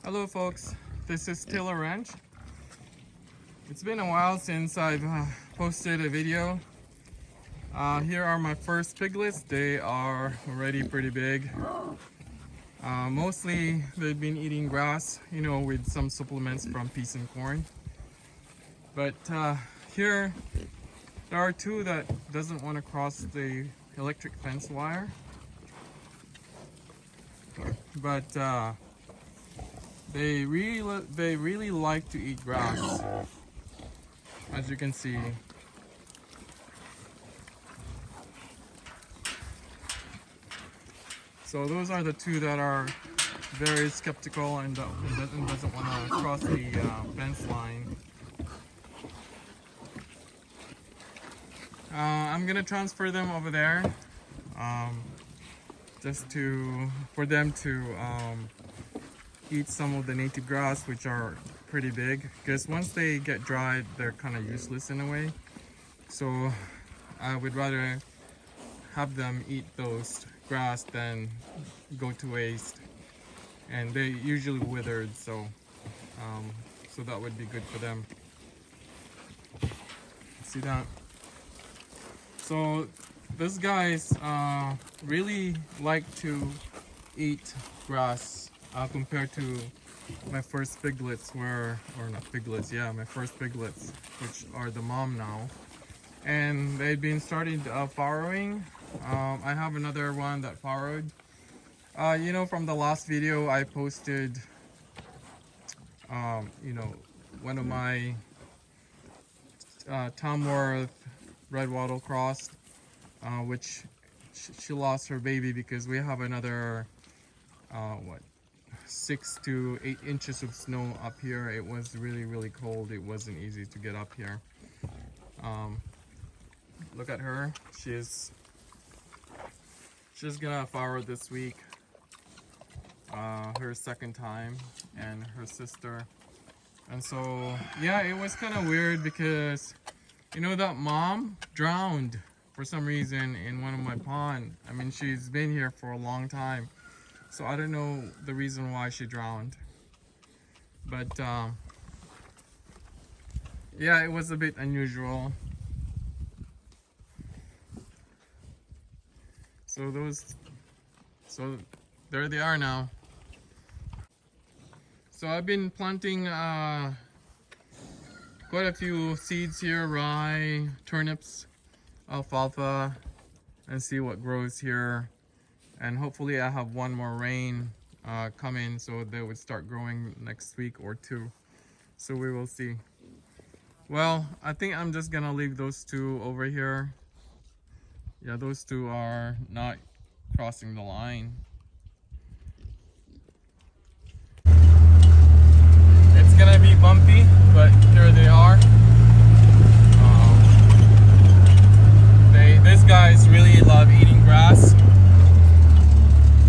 Hello folks, this is Taylor Ranch. It's been a while since I've posted a video. Here are my first piglets. They are already pretty big. Mostly they've been eating grass, you know, with some supplements from peas and corn. But here there are two that doesn't want to cross the electric fence wire. But they really like to eat grass, as you can see. So those are the two that are very skeptical and doesn't want to cross the fence line. I'm gonna transfer them over there, just for them to eat some of the native grass, which are pretty big, because once they get dried they're kind of useless in a way. So I would rather have them eat those grass than go to waste, and they usually withered, so that would be good for them. See that? So these guys really like to eat grass compared to my first piglets, my first piglets, which are the mom now, and they've been starting farrowing. I have another one that farrowed. You know, from the last video I posted, you know, one of my Tamworth red wattle crossed, which she lost her baby because we have another 6 to 8 inches of snow up here. It was really cold. It wasn't easy to get up here. Look at her. She's gonna farrow this week, her second time, and her sister. And so yeah, it was kind of weird because, you know, that mom drowned for some reason in one of my ponds. I mean, she's been here for a long time, so I don't know the reason why she drowned. But yeah, it was a bit unusual. So there they are now. So I've been planting quite a few seeds here: rye, turnips, alfalfa, and see what grows here. And hopefully I have one more rain coming, so they would start growing next week or two. So we will see. Well, I think I'm just gonna leave those two over here. Yeah, those two are not crossing the line. It's gonna be bumpy, but here they are. These guys really love eating grass,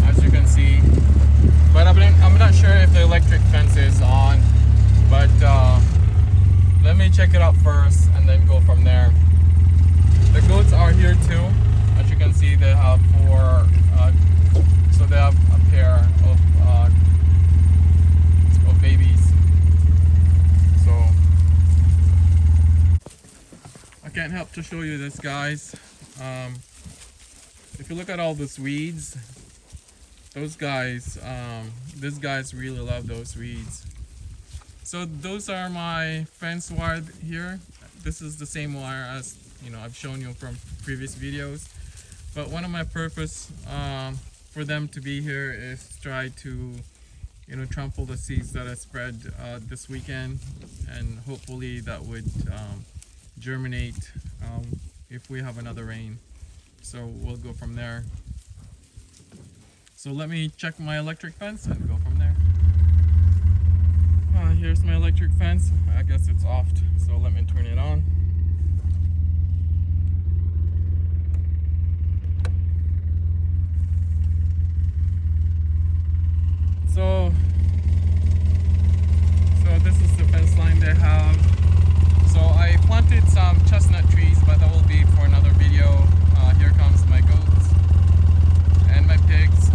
as you can see. But I'm not sure if the electric fence is on, but let me check it out first and then go from there. The goats are here too. As you can see, they have 4, so they have a pair of babies. So I can't help to show you this, guys. If you look at all those weeds, those guys, these guys really love those weeds. So those are my fence wire here. This is the same wire as, you know, I've shown you from previous videos. But one of my purpose for them to be here is to try to, you know, trample the seeds that I spread this weekend, and hopefully that would germinate if we have another rain. So we'll go from there. So let me check my electric fence and go from there. Here's my electric fence. I guess it's off, so let me turn it on. So this is the fence line they have. So I planted some chestnut trees, but that will be for another video. Here comes my goats and my pigs.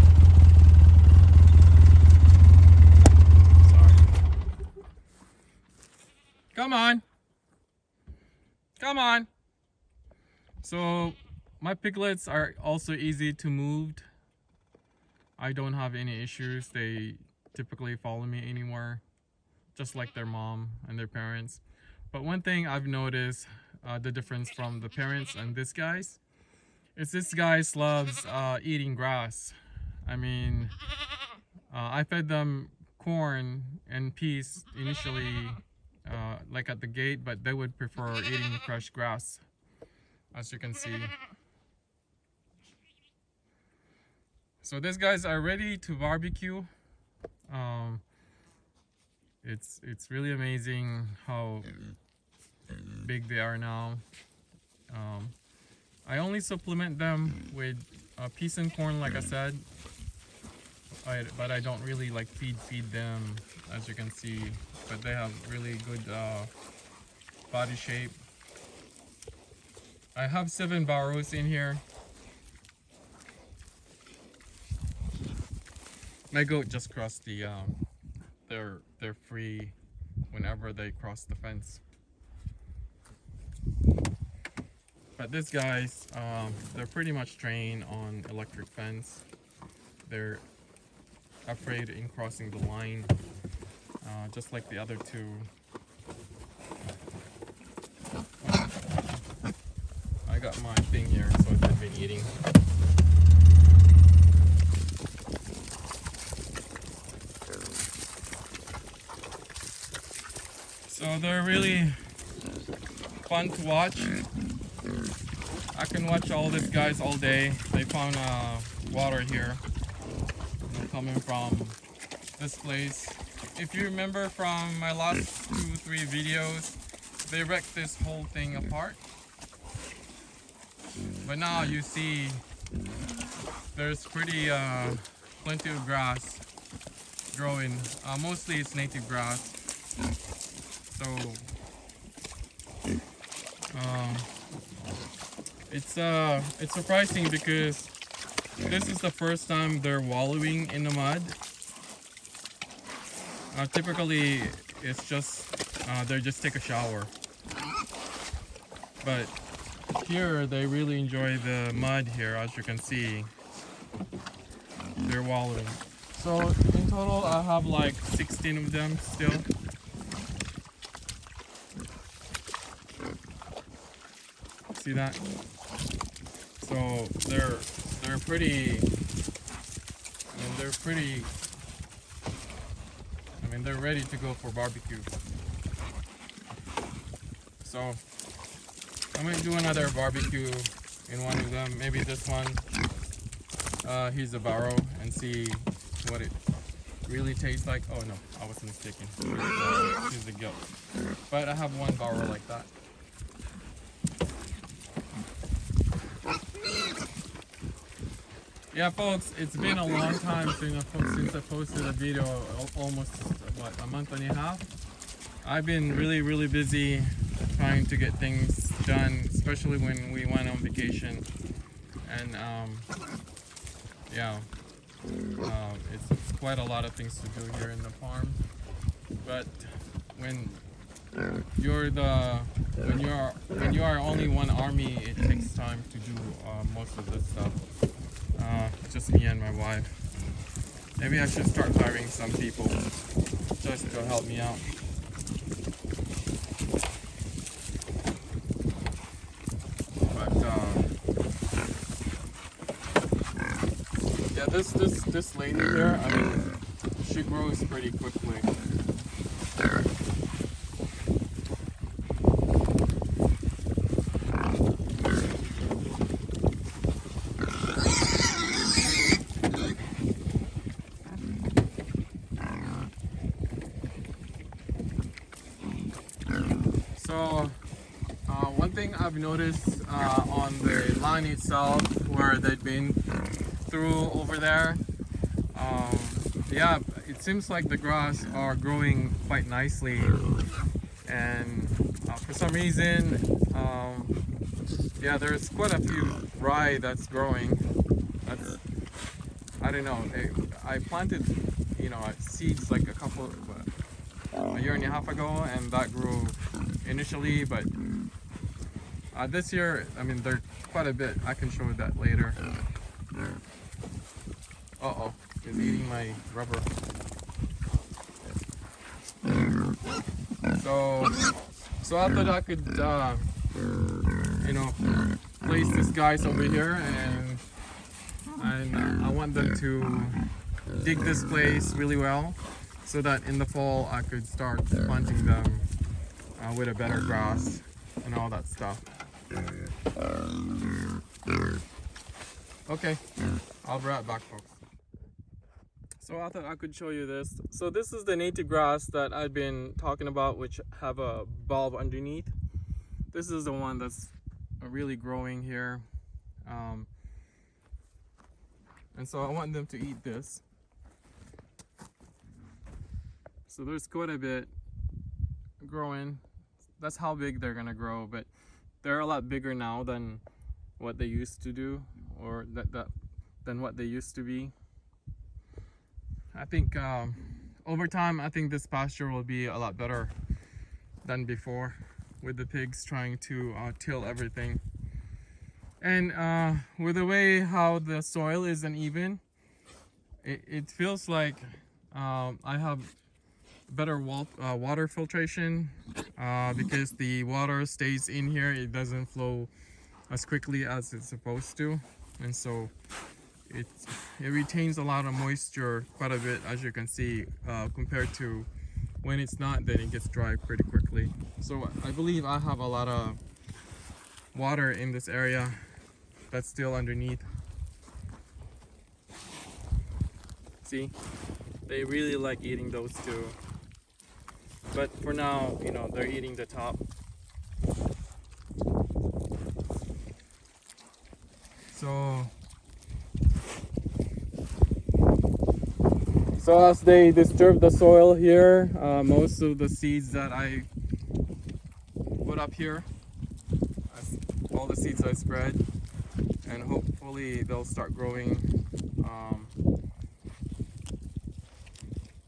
Come on. So my piglets are also easy to move. I don't have any issues. They typically follow me anywhere, just like their mom and their parents. But one thing I've noticed, the difference from the parents and this guys, is this guys loves eating grass. I mean, I fed them corn and peas initially, like at the gate, but they would prefer eating fresh grass, as you can see. So these guys are ready to barbecue. It's really amazing how big they are now. I only supplement them with peas and corn, like I said, but I don't really like feed them, as you can see. But they have really good body shape. I have 7 barrows in here. My goat just crossed the they're free whenever they cross the fence. But these guys, they're pretty much trained on electric fence. They're afraid in crossing the line, just like the other two. I got my thing here, so I've been eating. So they're really fun to watch. I can watch all these guys all day. They found water here coming from this place. If you remember from my last 2-3 videos, they wrecked this whole thing apart. But now you see there's plenty of grass growing. Mostly it's native grass. So it's surprising because this is the first time they're wallowing in the mud. Typically it's just they just take a shower, but here they really enjoy the mud here. As you can see, they're wallowing. So in total I have like 16 of them still. See that? So they're pretty. I mean, they're ready to go for barbecue. So I might do another barbecue in one of them. Maybe this one. Here's a barrow, and see what it really tastes like. Oh no, I was mistaken. Here's the goat. But I have one barrow like that. Yeah, folks, it's been a long time since I posted a video, almost what, a month and a half. I've been really busy trying to get things done, especially when we went on vacation. And yeah, it's quite a lot of things to do here in the farm. But when you are only one army, it takes time to do most of this stuff. Just me and my wife. Maybe I should start hiring some people just to help me out. But yeah, this lady here, I mean, she grows pretty quickly. So one thing I've noticed on the line itself, where they've been through over there, yeah, it seems like the grass are growing quite nicely, and for some reason, yeah, there's quite a few rye that's growing. I don't know. I planted, seeds like a year and a half ago, and that grew initially, but This year, I mean, they're quite a bit. I can show that later. Uh-oh, he's eating my rubber. So I thought I could, you know, place these guys over here, and I want them to dig this place really well, so that in the fall I could start planting them with a better grass and all that stuff. Okay, I'll be right back, folks. So I thought I could show you this. So this is the native grass that I've been talking about, which have a bulb underneath. This is the one that's really growing here. And so I want them to eat this. So there's quite a bit growing. That's how big they're gonna grow, but they're a lot bigger now than what they used to do, or than what they used to be. I think over time, I think this pasture will be a lot better than before, with the pigs trying to till everything. And with the way how the soil is uneven, it feels like I have better water filtration because the water stays in here. It doesn't flow as quickly as it's supposed to, and so it retains a lot of moisture quite a bit, as you can see, compared to when it's not, then it gets dry pretty quickly. So I believe I have a lot of water in this area that's still underneath. See, they really like eating those two, but for now, you know, they're eating the top. So as they disturb the soil here, most of the seeds that I put up here, all the seeds I spread, and hopefully they'll start growing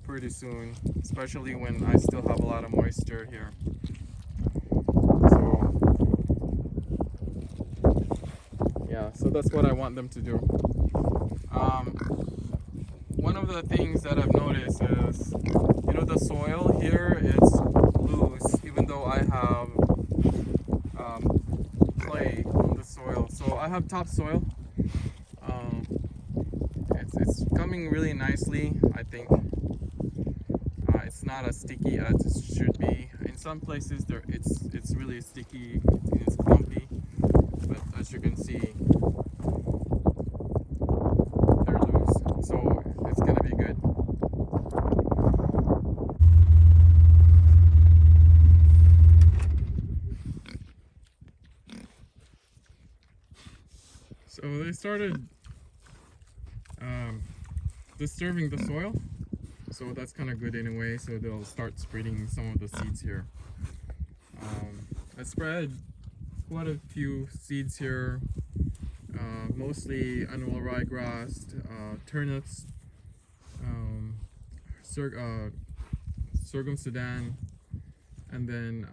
pretty soon, especially when I still have a lot of moisture here. So yeah, so that's what I want them to do. One of the things that I've noticed is, you know, the soil here is loose, even though I have clay on the soil. So I have topsoil. It's coming really nicely, I think. It's not as sticky as it should be. In some places it's really sticky, it's clumpy, but as you can see, they're loose. So it's gonna be good. So they started disturbing the soil, so that's kind of good in a way. So they'll start spreading some of the seeds here. I spread quite a few seeds here, mostly annual ryegrass, turnips, sorghum Sudan, and then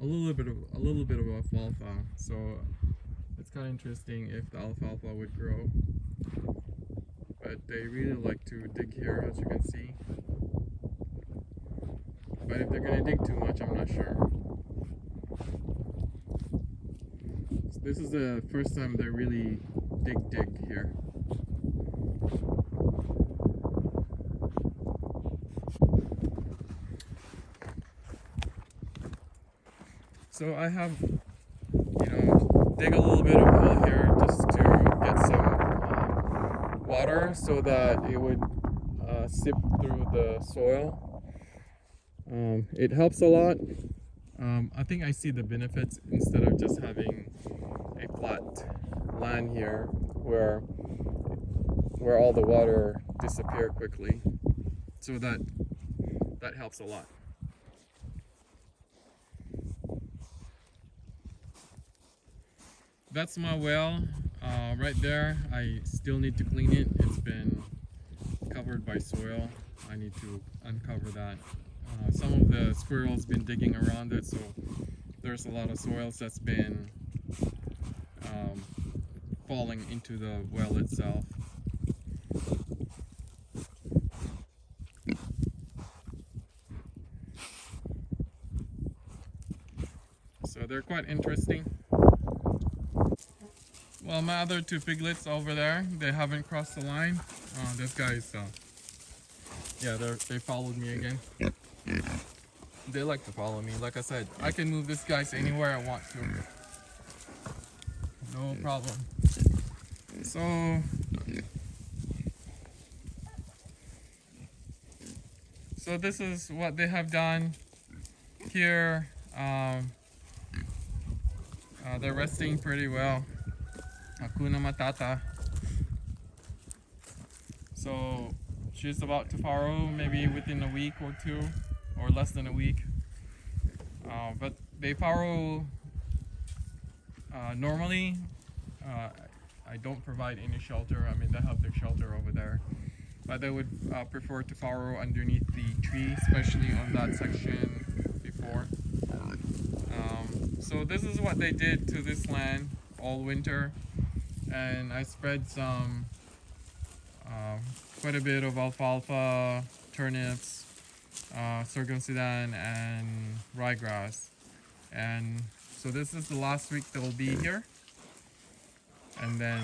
a little bit of alfalfa. So it's kind of interesting if the alfalfa would grow, but they really like to dig here, as you can see. But if they're gonna dig too much, I'm not sure. So this is the first time they really dig here. So I have, you know, dig a little bit of hole here just to get some water so that it would sip through the soil. It helps a lot. I think I see the benefits instead of just having a flat land here where all the water disappear quickly. So that helps a lot. That's my well right there. I still need to clean it. It's been covered by soil. I need to uncover that. Some of the squirrels been digging around it, so there's a lot of soils that's been um, falling into the well itself. So they're quite interesting. Well, my other two piglets over there, they haven't crossed the line. This guy's, yeah, they followed me again. They like to follow me. Like I said, I can move these guys anywhere I want to. No problem. So this is what they have done here. They're resting pretty well. Hakuna Matata. So she's about to farrow maybe within a week or two, or less than a week. But they farrow normally. I don't provide any shelter. I mean, they have their shelter over there. But they would prefer to farrow underneath the tree, especially on that section before. So this is what they did to this land all winter. And I spread some, quite a bit of alfalfa, turnips, sorghum sudan, and ryegrass. And so this is the last week they'll be here. And then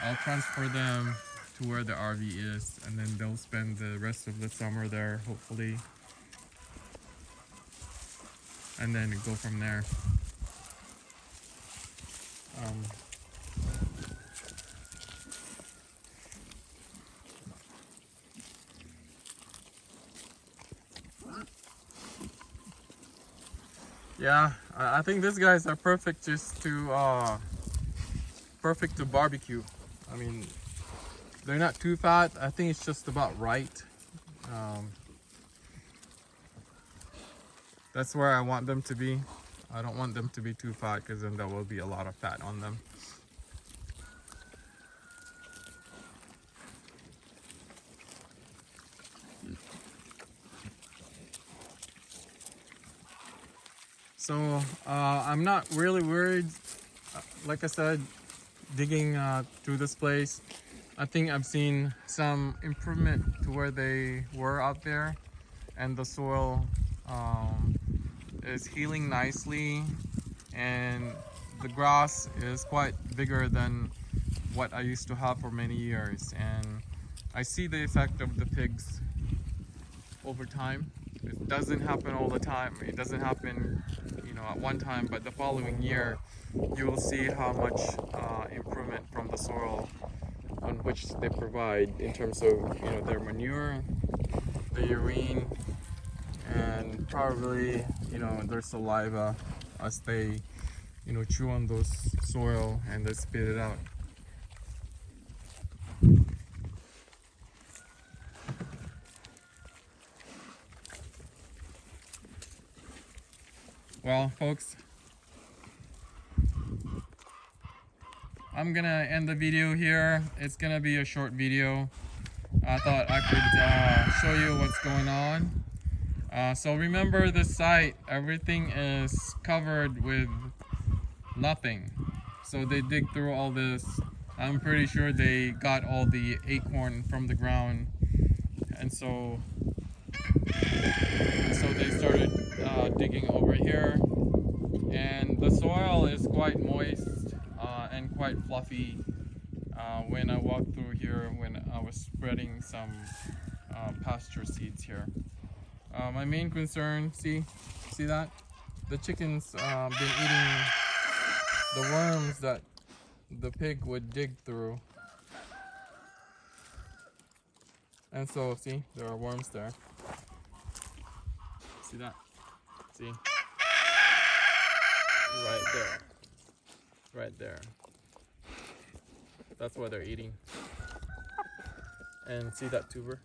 I'll transfer them to where the RV is, and then they'll spend the rest of the summer there, hopefully. And then go from there. Yeah, I think these guys are perfect just to perfect to barbecue. I mean, they're not too fat. I think it's just about right. That's where I want them to be. I don't want them to be too fat because then there will be a lot of fat on them. So I'm not really worried. Like I said, digging through this place, I think I've seen some improvement to where they were out there, and the soil is healing nicely, and the grass is quite bigger than what I used to have for many years, and I see the effect of the pigs over time. It doesn't happen all the time. It doesn't happen, at one time, but the following year you will see how much improvement from the soil on which they provide in terms of their manure, the urine, and probably their saliva as they chew on those soil and they spit it out. Well, folks, I'm gonna end the video here. It's gonna be a short video. I thought I could show you what's going on. So remember this site, everything is covered with nothing. So they dig through all this. I'm pretty sure they got all the acorn from the ground, and so they started digging over here, and the soil is quite moist and quite fluffy. When I walked through here, when I was spreading some pasture seeds here, my main concern, see that the chickens been eating the worms that the pig would dig through, and so see, there are worms there. See that? See? Right there. Right there. That's what they're eating. And see that tuber?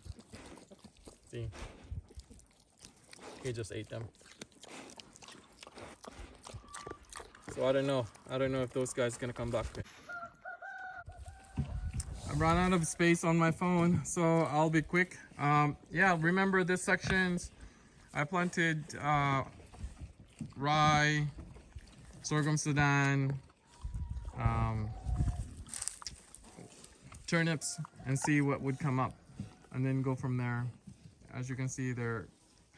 See? He just ate them. So I don't know. I don't know if those guys are gonna come back. I ran out of space on my phone, so I'll be quick. Yeah, remember this sections. I planted rye, sorghum sudan, um, turnips and see what would come up, and then go from there. As you can see, they're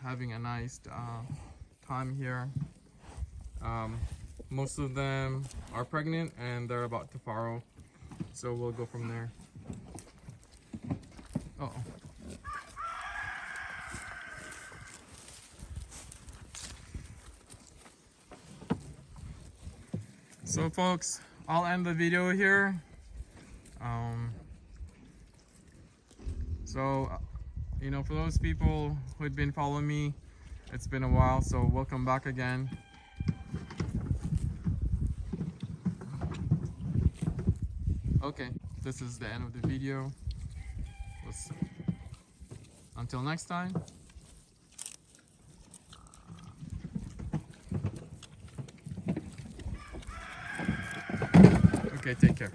having a nice time here. Most of them are pregnant and they're about to farrow, so we'll go from there. Uh oh. So folks, I'll end the video here. You know, for those people who had been following me, it's been a while, so welcome back again. Okay, this is the end of the video. Until next time. Okay, take care.